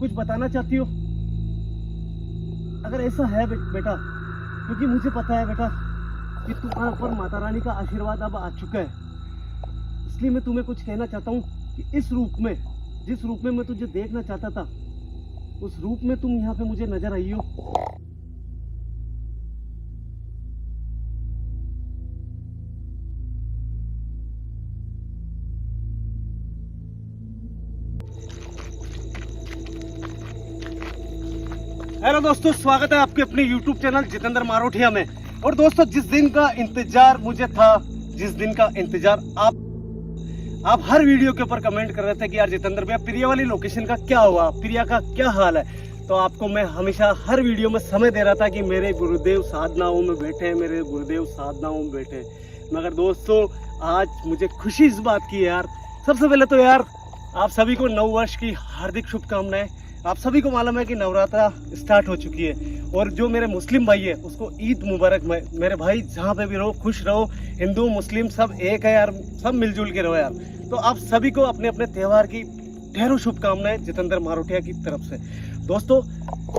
कुछ बताना चाहती हो? अगर ऐसा है बेटा, क्योंकि मुझे पता है बेटा कि तुम्हारे ऊपर माता रानी का आशीर्वाद अब आ चुका है, इसलिए मैं तुम्हें कुछ कहना चाहता हूँ कि इस रूप में, जिस रूप में मैं तुझे देखना चाहता था, उस रूप में तुम यहाँ पे मुझे नजर आई हो। हेलो दोस्तों, स्वागत है आपके अपने YouTube चैनल जितेंद्र मारोठिया में। और दोस्तों, जिस दिन का इंतजार मुझे था, जिस दिन का इंतजार आप हर वीडियो के ऊपर कमेंट कर रहे थे कि यार जितेंद्र भैया, प्रिया वाली लोकेशन का क्या हुआ, प्रिया का क्या हाल है। तो आपको मैं हमेशा हर वीडियो में समय दे रहा था कि मेरे गुरुदेव साधनाओं में बैठे हैं, मेरे गुरुदेव साधनाओं में बैठे हैं। मगर दोस्तों, आज मुझे खुशी इस बात की है यार। सबसे पहले तो यार आप सभी को नव वर्ष की हार्दिक शुभकामनाएं। आप सभी को मालूम है कि नवरात्रा स्टार्ट हो चुकी है, और जो मेरे मुस्लिम भाई है उसको ईद मुबारक। मेरे भाई जहाँ पे भी रहो खुश रहो, हिंदू मुस्लिम सब एक है यार, सब मिलजुल के रहो यार। तो आप सभी को अपने अपने त्यौहार की ढेरों शुभकामनाएं जितेंद्र मारोठिया की तरफ से। दोस्तों,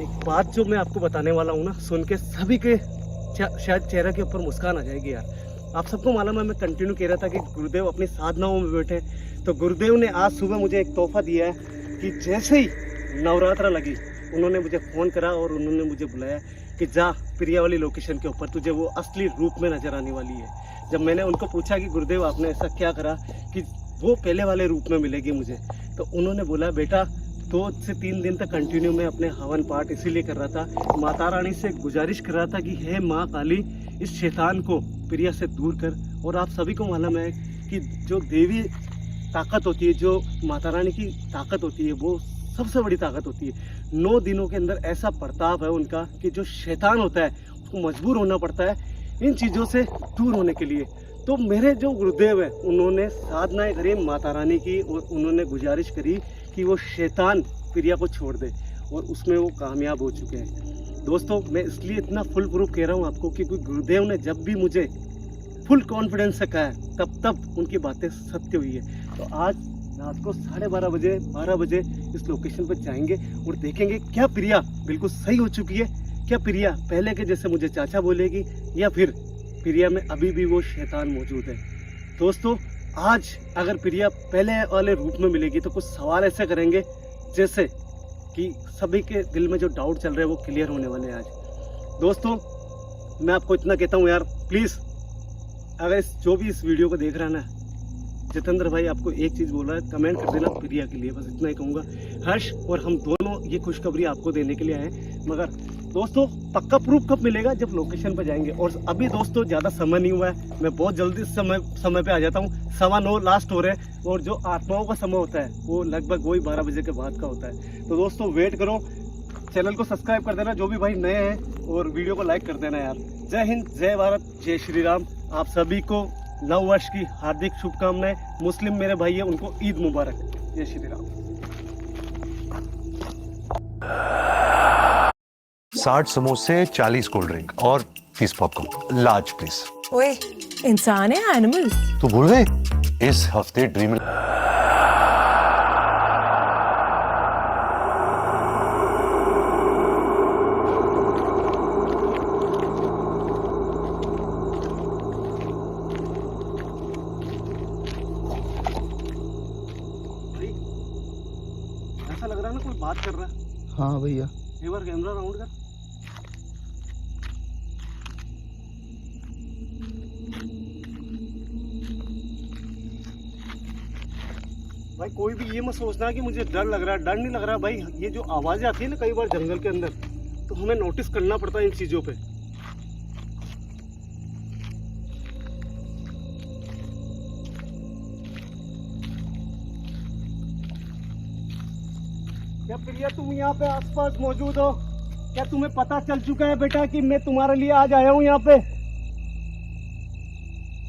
एक बात जो मैं आपको बताने वाला हूँ ना, सुन के सभी के शायद चेहरे के ऊपर मुस्कान आ जाएगी यार। आप सबको मालूम है, मैं कंटिन्यू कह रहा था कि गुरुदेव अपनी साधनाओं में बैठे, तो गुरुदेव ने आज सुबह मुझे एक तोहफा दिया है कि जैसे ही नवरात्रा लगी उन्होंने मुझे फ़ोन करा और उन्होंने मुझे बुलाया कि जा प्रिया वाली लोकेशन के ऊपर, तुझे वो असली रूप में नज़र आने वाली है। जब मैंने उनको पूछा कि गुरुदेव आपने ऐसा क्या करा कि वो पहले वाले रूप में मिलेगी मुझे, तो उन्होंने बोला बेटा 2 से 3 दिन तक कंटिन्यू मैं अपने हवन पाठ इसीलिए कर रहा था, माता रानी से गुजारिश कर रहा था कि हे माँ काली, इस शैतान को प्रिया से दूर कर। और आप सभी को मालूम है कि जो देवी ताकत होती है, जो माता रानी की ताकत होती है, वो सबसे बड़ी ताकत होती है। 9 दिनों के अंदर ऐसा प्रताप है उनका कि जो शैतान होता है उसको मजबूर होना पड़ता है इन चीज़ों से दूर होने के लिए। तो मेरे जो गुरुदेव हैं उन्होंने साधनाएं करी माता रानी की, और उन्होंने गुजारिश करी कि वो शैतान प्रिया को छोड़ दे, और उसमें वो कामयाब हो चुके हैं। दोस्तों, मैं इसलिए इतना फुल प्रूफ कह रहा हूँ आपको कि गुरुदेव ने जब भी मुझे फुल कॉन्फिडेंस से कहा है तब उनकी बातें सत्य हुई है। तो आज रात को 12:30 बजे इस लोकेशन पर जाएंगे और देखेंगे क्या प्रिया बिल्कुल सही हो चुकी है, क्या प्रिया पहले के जैसे मुझे चाचा बोलेगी, या फिर प्रिया में अभी भी वो शैतान मौजूद है। दोस्तों, आज अगर प्रिया पहले वाले रूप में मिलेगी तो कुछ सवाल ऐसे करेंगे जैसे कि सभी के दिल में जो डाउट चल रहे हैं वो क्लियर होने वाले हैं आज। दोस्तों, मैं आपको इतना कहता हूँ यार, प्लीज़ अगर जो भी इस वीडियो को देख रहा है ना, जितेंद्र भाई आपको एक चीज़ बोल रहा है, कमेंट कर देना प्रिया के लिए, बस इतना ही कहूँगा। हर्ष और हम दोनों ये खुशखबरी आपको देने के लिए आए हैं। मगर दोस्तों, पक्का प्रूफ कब मिलेगा? जब लोकेशन पर जाएंगे। और अभी दोस्तों ज़्यादा समय नहीं हुआ है, मैं बहुत जल्दी समय पे आ जाता हूँ। 9:15 लास्ट हो रहे हैं, और जो आत्माओं का समय होता है वो लगभग वही 12 बजे के बाद का होता है। तो दोस्तों वेट करो, चैनल को सब्सक्राइब कर देना जो भी भाई नए हैं, और वीडियो को लाइक कर देना यार। जय हिंद, जय भारत, जय श्री राम। आप सभी को नव वर्ष की हार्दिक शुभकामनाएं। मुस्लिम मेरे भाई है, उनको ईद मुबारक। जय श्री राम। 60 समोसे, 40 कोल्ड ड्रिंक और 30 पॉपकॉर्न, लार्ज प्लीज। ओए, इंसान है एनिमल? तू भूल गए इस हफ्ते ड्रीम। ऐसा लग रहा है ना कोई बात कर रहा है। हाँ भैया, एक बार कैमरा राउंड कर। भाई कोई भी ये मत सोचना कि मुझे डर लग रहा है, डर नहीं लग रहा भाई। ये जो आवाजें आती है ना कई बार जंगल के अंदर, तो हमें नोटिस करना पड़ता है इन चीजों पे। क्या प्रिया तुम यहाँ पे आसपास मौजूद हो? क्या तुम्हें पता चल चुका है बेटा कि मैं तुम्हारे लिए आज आया हूँ यहाँ पे?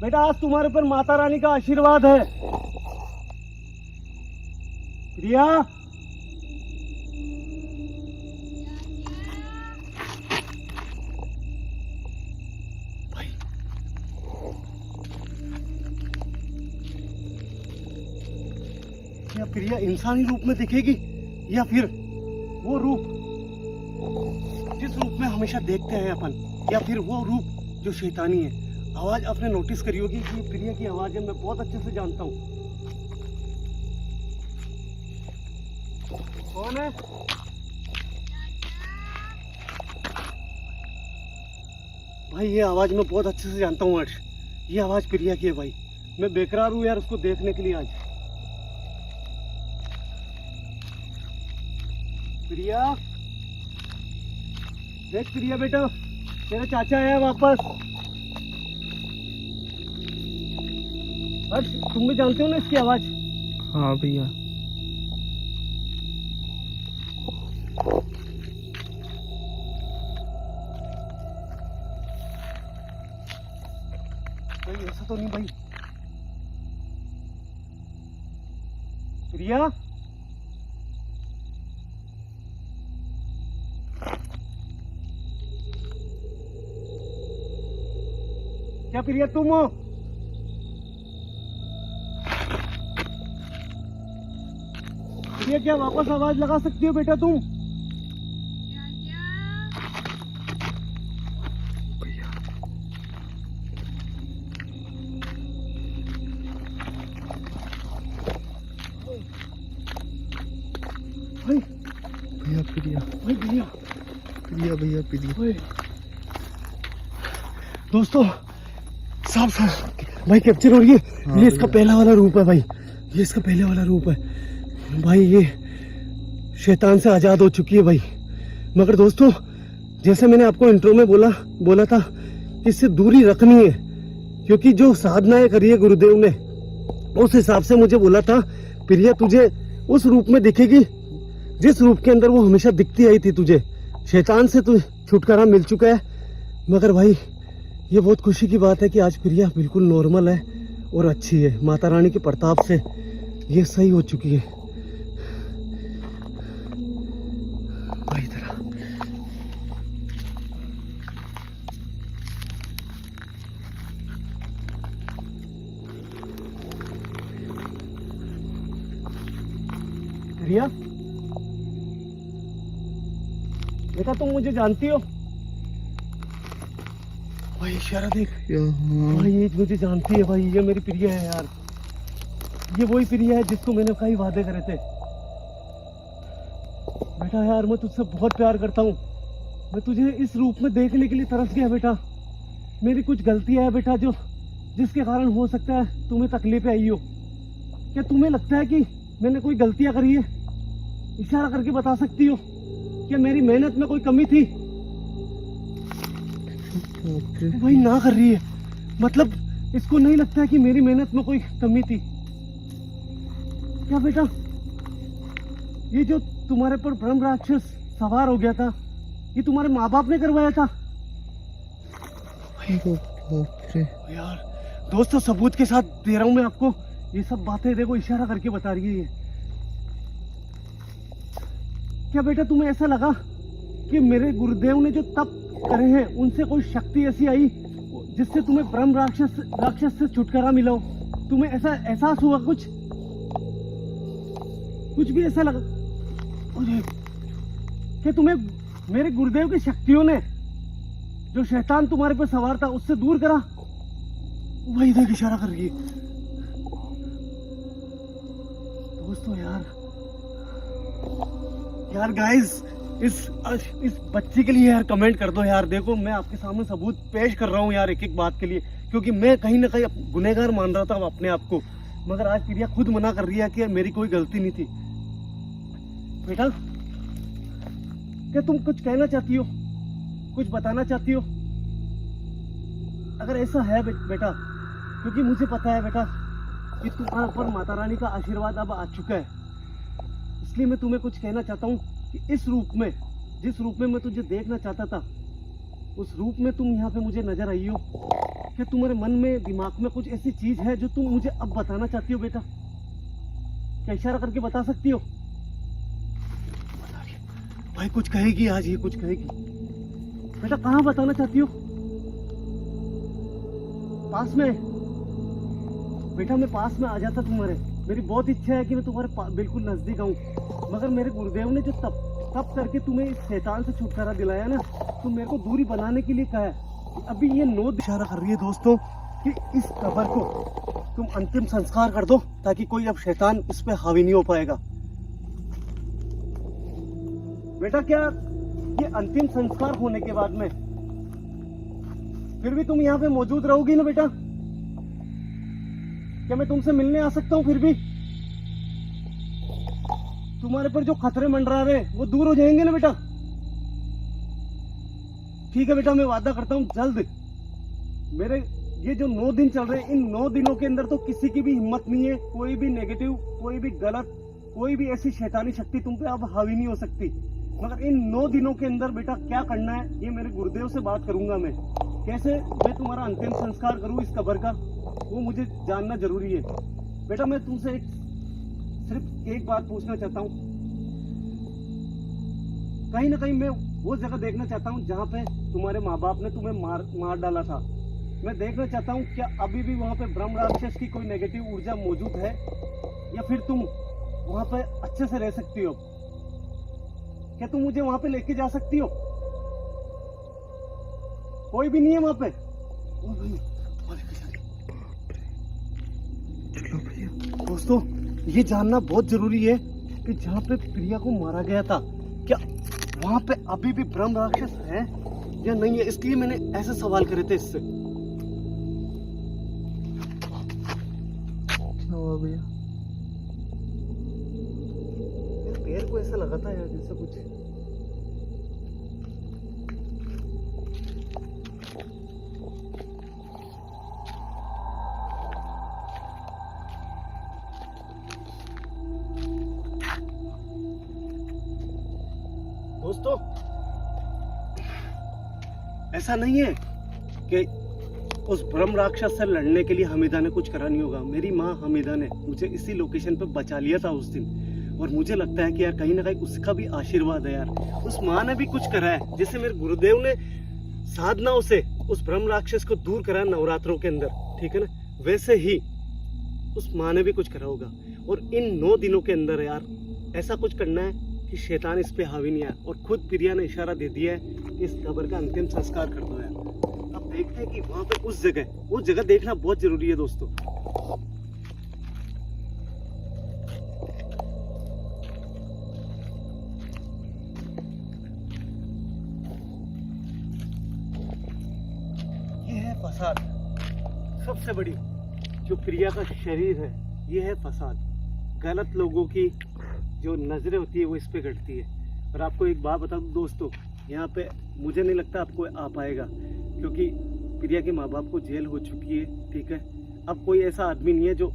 बेटा आज तुम्हारे पर माता रानी का आशीर्वाद है। प्रिया, भाई क्या प्रिया इंसानी रूप में दिखेगी या फिर वो रूप जिस रूप में हमेशा देखते हैं अपन, या फिर वो रूप जो शैतानी है। आवाज आपने नोटिस करी होगी कि प्रिया की आवाज है, मैं बहुत अच्छे से जानता हूँ कौन है। भाई ये आवाज मैं बहुत अच्छे से जानता हूँ हर्ष, ये आवाज प्रिया की है भाई। मैं बेकरार हूँ यार उसको देखने के लिए आज। प्रिया, देख प्रिया बेटा, तेरा चाचा आया वापस। हर्ष तुम भी जानते हो ना इसकी आवाज? हाँ भैया। भाई ऐसा तो नहीं भाई। प्रिया, क्या प्रिया तुम हो? प्रिया क्या वापस आवाज लगा सकती हो बेटा तुम? भाई भैया प्रिया, भाई प्रिया, प्रिया भैया प्रिया। ओए। दोस्तों साफ साफ भाई कैप्चर हो रही है। ये इसका पहला वाला रूप है भाई, ये इसका पहले वाला रूप है भाई। ये शैतान से आजाद हो चुकी है भाई। मगर दोस्तों जैसे मैंने आपको इंट्रो में बोला था कि इससे दूरी रखनी है, क्योंकि जो साधनाएं करी है गुरुदेव ने, उस हिसाब से मुझे बोला था प्रिया तुझे उस रूप में दिखेगी जिस रूप के अंदर वो हमेशा दिखती आई थी तुझे। शैतान से तू छुटकारा मिल चुका है। मगर भाई ये बहुत खुशी की बात है कि आज प्रिया बिल्कुल नॉर्मल है और अच्छी है। माता रानी के प्रताप से ये सही हो चुकी है भाई। तरह प्रिया बेटा तुम मुझे जानती हो? भाई इशारा देख भाई, ये मुझे जानती है भाई। ये मेरी प्रिया है यार, ये वही प्रिया है जिसको मैंने कई वादे करे थे। बेटा यार मैं तुझसे बहुत प्यार करता हूँ। मैं तुझे इस रूप में देखने के लिए तरस गया बेटा। मेरी कुछ गलतियां है बेटा जो जिसके कारण हो सकता है तुम्हें तकलीफें आई हो। क्या तुम्हें लगता है कि मैंने कोई गलतियां करी है? इशारा करके बता सकती हो क्या मेरी मेहनत में कोई कमी थी? भाई ना कर रही है, मतलब इसको नहीं लगता है कि मेरी मेहनत में कोई कमी थी क्या बेटा? ये जो तुम्हारे पर ब्रह्म राक्षस सवार हो गया था, ये तुम्हारे माँ बाप ने करवाया था? यार दोस्तों सबूत के साथ दे रहा हूं मैं आपको ये सब बातें। देखो इशारा करके बता रही है ये। क्या बेटा तुम्हें ऐसा लगा कि मेरे गुरुदेव ने जो तप करे हैं उनसे कोई शक्ति ऐसी आई जिससे तुम्हें ब्रह्म राक्षस से छुटकारा मिला हो? तुम्हें ऐसा एहसास हुआ? कुछ भी ऐसा लगा? क्या तुम्हें मेरे गुरुदेव की शक्तियों ने जो शैतान तुम्हारे पर सवार था उससे दूर करा? वही देख इशारा कर रही है। दोस्तों यार गाइस इस बच्ची के लिए यार कमेंट कर दो यार। देखो मैं आपके सामने सबूत पेश कर रहा हूँ यार एक एक बात के लिए, क्योंकि मैं कहीं ना कहीं गुनहगार मान रहा था अपने आप को। मगर आज प्रिया खुद मना कर रही है कि मेरी कोई गलती नहीं थी। बेटा क्या तुम कुछ कहना चाहती हो, कुछ बताना चाहती हो? अगर ऐसा है बेटा, क्योंकि मुझे पता है बेटा कि तुम्हारे ऊपर माता रानी का आशीर्वाद अब आ चुका है, इसलिए मैं तुम्हें कुछ कहना चाहता हूँ कि इस रूप में, जिस रूप में मैं तुझे देखना चाहता था, उस रूप में तुम यहाँ पे मुझे नजर आई हो। क्या तुम्हारे मन में, दिमाग में कुछ ऐसी चीज है जो तुम मुझे अब बताना चाहती हो बेटा? क्या इशारा करके बता सकती हो? भाई कुछ कहेगी आज, ये कुछ कहेगी। बेटा कहाँ बताना चाहती हो? पास में? बेटा मैं पास में आ जाता तुम्हारे। मेरी बहुत इच्छा है कि मैं तुम्हारे बिल्कुल नजदीक आऊं, मगर मेरे गुरुदेव ने जो तब करके तुम्हें इस शैतान से छुटकारा दिलाया ना, तो मेरे को दूरी बनाने के लिए कहा है। अभी ये 9 इशारा कर रही है दोस्तों कि इस कब्र को तुम अंतिम संस्कार कर दो, ताकि कोई अब शैतान इस पे हावी नहीं हो पाएगा। बेटा क्या ये अंतिम संस्कार होने के बाद में फिर भी तुम यहाँ पे मौजूद रहोगी ना बेटा? क्या मैं तुमसे मिलने आ सकता हूँ? फिर भी तुम्हारे पर जो खतरे मंडरा रहे वो दूर हो जाएंगे ना बेटा? ठीक है बेटा, मैं वादा करता हूँ जल्द। मेरे ये जो 9 दिन चल रहे हैं, इन 9 दिनों के अंदर तो किसी की भी हिम्मत नहीं है, कोई भी नेगेटिव, कोई भी गलत, कोई भी ऐसी शैतानी शक्ति तुम पे अब हावी नहीं हो सकती। मगर इन 9 दिनों के अंदर बेटा क्या करना है, ये मेरे गुरुदेव से बात करूंगा मैं। कैसे मैं तुम्हारा अंतिम संस्कार करूं इस कब्र का, वो मुझे जानना जरूरी है। बेटा मैं तुमसे सिर्फ एक बात पूछना चाहता हूँ। कहीं ना कहीं मैं वो जगह देखना चाहता हूँ जहाँ पे तुम्हारे माँ बाप ने तुम्हें मार डाला था। मैं देखना चाहता हूँ क्या अभी भी वहाँ पे ब्रह्म राक्षस की कोई नेगेटिव ऊर्जा मौजूद है, या फिर तुम वहाँ पे अच्छे से रह सकती हो। क्या तुम मुझे वहाँ पे लेके जा सकती हो? कोई भी नहीं है वहाँ पे? चलो भैया। दोस्तों ये जानना बहुत जरूरी है कि जहाँ पे प्रिया को मारा गया था, क्या वहाँ पे अभी भी ब्रह्म राक्षस है या नहीं है? इसलिए मैंने ऐसे सवाल करे थे इससे। क्या हुआ भैया? मेरे पैर को ऐसा लगा था यार जैसे कुछ। दोस्तों ऐसा नहीं है कि उस ब्रह्म राक्षस से लड़ने के लिए हमीदा ने कुछ करा नहीं होगा। मेरी माँ हमीदा ने मुझे इसी लोकेशन पे बचा लिया था उस दिन, और मुझे लगता है कि यार कहीं ना कहीं उसका भी आशीर्वाद है यार। उस माँ ने भी कुछ करा है, जैसे मेरे गुरुदेव ने साधनाओं से उस ब्रह्म राक्षस को दूर करा नवरात्रों के अंदर, ठीक है ना, वैसे ही उस माँ ने भी कुछ करा होगा। और इन 9 दिनों के अंदर यार ऐसा कुछ करना है कि शैतान इस पे हावी नहीं आया। और खुद प्रिया ने इशारा दे दिया है कि इस कब्र का अंतिम संस्कार कर दो यार। अब देखते हैं कि वहां पे उस जगह, वो जगह देखना बहुत जरूरी है दोस्तों। ये है फसाद, सबसे बड़ी जो प्रिया का शरीर है, ये है फसाद। गलत लोगों की जो नजरें होती है वो इस पे घटती है। और आपको एक बात बता दूं दोस्तों, यहाँ पे मुझे नहीं लगता आपको आ पाएगा, क्योंकि प्रिया के माँ बाप को जेल हो चुकी है, ठीक है। अब कोई ऐसा आदमी नहीं है जो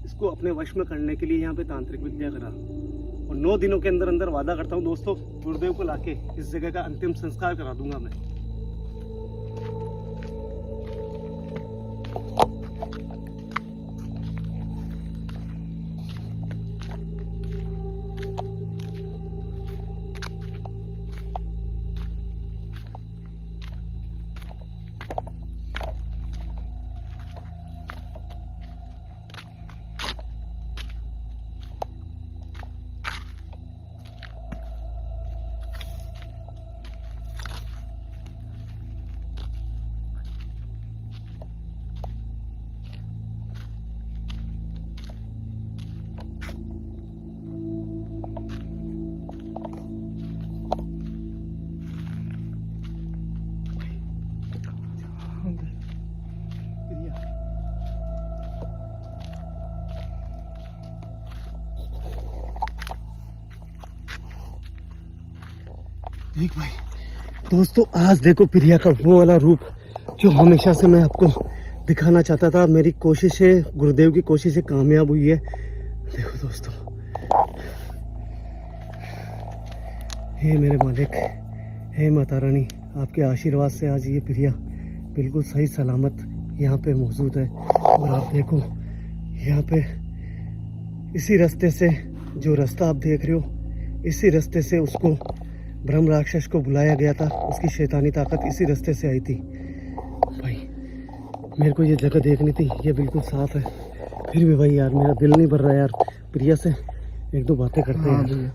इसको अपने वश में करने के लिए यहाँ पे तांत्रिक विद्या करा। और 9 दिनों के अंदर अंदर वादा करता हूँ दोस्तों, गुरुदेव को लाके इस जगह का अंतिम संस्कार करा दूंगा मैं। देख भाई दोस्तों, आज देखो प्रिया का वो वाला रूप जो हमेशा से मैं आपको दिखाना चाहता था। मेरी कोशिशें, गुरुदेव की कोशिशें कामयाब हुई है। देखो दोस्तों, हे मेरे मालिक, हे माता रानी, आपके आशीर्वाद से आज ये प्रिया बिल्कुल सही सलामत यहाँ पे मौजूद है। और आप देखो यहाँ पे इसी रास्ते से, जो रास्ता आप देख रहे हो, इसी रास्ते से उसको ब्रह्म राक्षस को बुलाया गया था। उसकी शैतानी ताकत इसी रास्ते से आई थी। भाई मेरे को ये जगह देखनी थी, ये बिल्कुल साफ है। फिर भी भाई यार मेरा दिल नहीं भर रहा यार। प्रिया से 1-2 बातें करते हैं।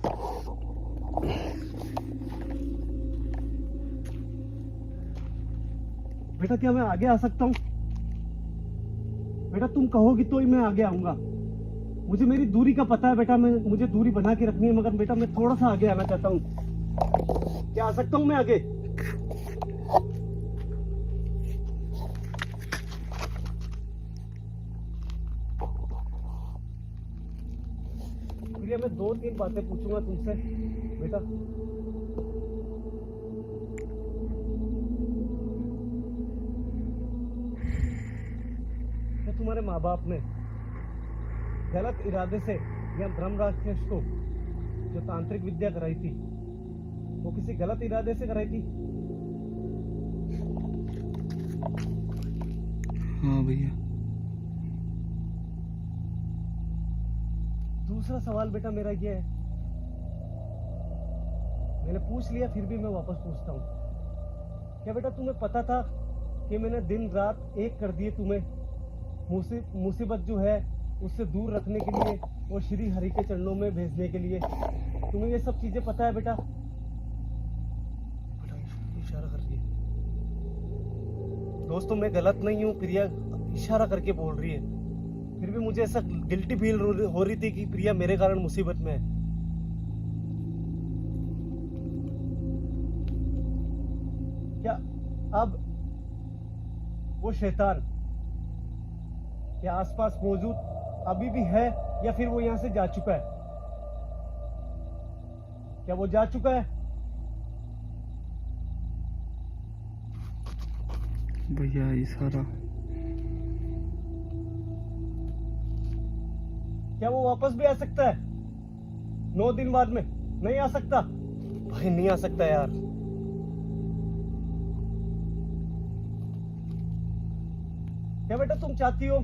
बेटा क्या मैं आगे आ सकता हूँ? बेटा तुम कहोगी तो ही मैं आगे आऊंगा। मुझे मेरी दूरी का पता है बेटा, मुझे दूरी बना के रखनी है, मगर बेटा मैं थोड़ा सा आगे आना चाहता हूँ। क्या आ सकता हूँ मैं आगे? प्रिया मैं 2-3 बातें पूछूंगा तुमसे बेटा। क्या तुम्हारे माँ बाप ने गलत इरादे से या ब्रह्म राक्षस को जो तांत्रिक विद्या कराई थी वो किसी गलत इरादे से कराई थी? हाँ भैया। दूसरा सवाल बेटा मेरा ये है, मैंने पूछ लिया फिर भी मैं वापस पूछता हूँ, क्या बेटा तुम्हें पता था कि मैंने दिन रात एक कर दिए तुम्हें मुसीबत जो है उससे दूर रखने के लिए और श्री हरि के चरणों में भेजने के लिए? तुम्हें ये सब चीजें पता है बेटा? इशारा कर रही है। दोस्तों मैं गलत नहीं हूँ, प्रिया इशारा करके बोल रही है। फिर भी मुझे ऐसा गिल्टी फील हो रही थी कि प्रिया मेरे कारण मुसीबत में है। क्या अब वो शैतान के आसपास मौजूद अभी भी है या फिर वो यहाँ से जा चुका है? क्या वो जा चुका है? भैया इशारा। क्या वो वापस भी आ सकता है 9 दिन बाद में? नहीं आ सकता भाई, नहीं आ सकता यार। क्या बेटा तुम चाहती हो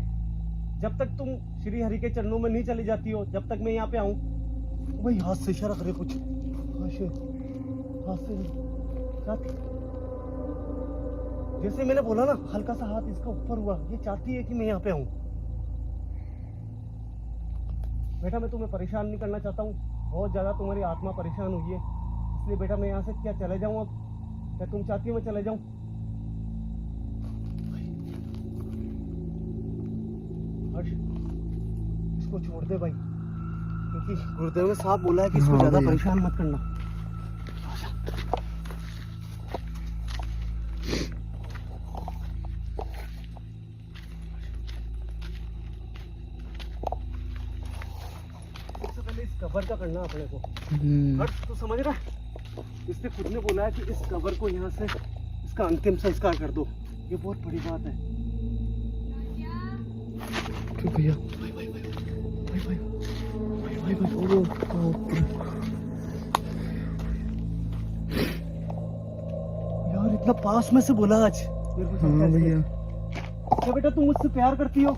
जब तक तुम श्री हरि के चरणों में नहीं चली जाती हो, जब तक मैं यहाँ पे आऊं? भाई हाथ से इशारा करे कुछ, हाथ से जैसे मैंने बोला ना, हल्का सा हाथ इसका ऊपर हुआ, ये चाहती है कि मैं यहाँ पे आऊं। बेटा मैं तुम्हें परेशान नहीं करना चाहता हूँ, बहुत ज्यादा तुम्हारी आत्मा परेशान हुई है, इसलिए बेटा मैं यहाँ से क्या चले जाऊं अब? क्या तुम चाहती हो मैं चले जाऊं? हर्ष इसको छोड़ दे भाई, क्योंकि गुरुदेव ने साफ बोला है कि इसको हाँ ज्यादा भैया। परेशान मत करना। सबसे पहले इस कवर का करना अपने को। हर्ष तू समझ रहा है, इसने खुद ने बोला है कि इस कवर को यहाँ से इसका अंतिम संस्कार कर दो, ये बहुत बड़ी बात है। क्यों भैया? यार इतना पास में से बोला आज मेरे को। हाँ भैया। क्या बेटा तुम मुझसे प्यार करती हो?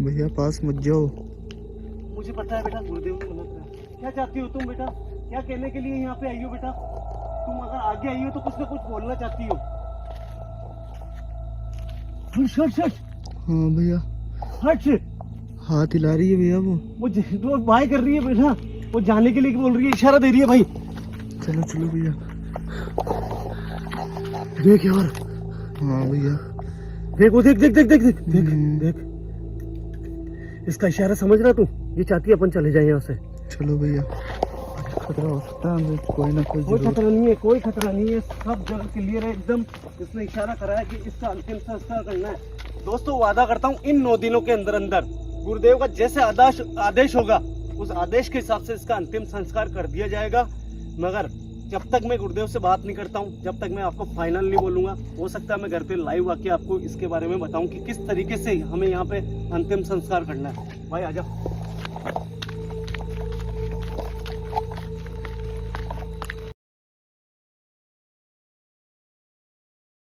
भैया पास मत जाओ। मुझे पता है बेटा, गुरुदेव ने मना करा। क्या चाहती हो तुम बेटा? क्या कहने के लिए यहाँ पे आई हो बेटा? तुम अगर आगे आई हो तो कुछ ना कुछ बोलना चाहती हो। हर्ष हर्ष हर्ष हाँ भैया। हर्ष, हाथ हिला रही है भैया वो बाय कर रही है बेटा, वो जाने के लिए बोल रही है, इशारा दे रही है भाई। चलो चलो भैया। देख यार, हाँ भैया। देख वो देख देख देख देख देख देख हम्म। देख, इसका इशारा समझ रहा तू? ये चाहती है अपन चले जाए यहाँ से। चलो भैया, खतरा हो सकता है हमें, कोई ना कोई कोई जरूर। खतरा नहीं है, कोई खतरा नहीं है, सब जगह क्लियर है एकदम। इसने इशारा करा है कि इसका अंतिम संस्कार करना है। दोस्तों वादा करता हूँ इन 9 दिनों के अंदर अंदर गुरुदेव का जैसे आदेश होगा उस आदेश के हिसाब से इसका अंतिम संस्कार कर दिया जाएगा। मगर जब तक मैं गुरुदेव से बात नहीं करता हूँ, जब तक मैं आपको फाइनल नहीं बोलूंगा, हो सकता है मैं घर पे लाइव आके आपको इसके बारे में बताऊं कि किस तरीके से हमें यहाँ पे अंतिम संस्कार करना है। भाई आजा।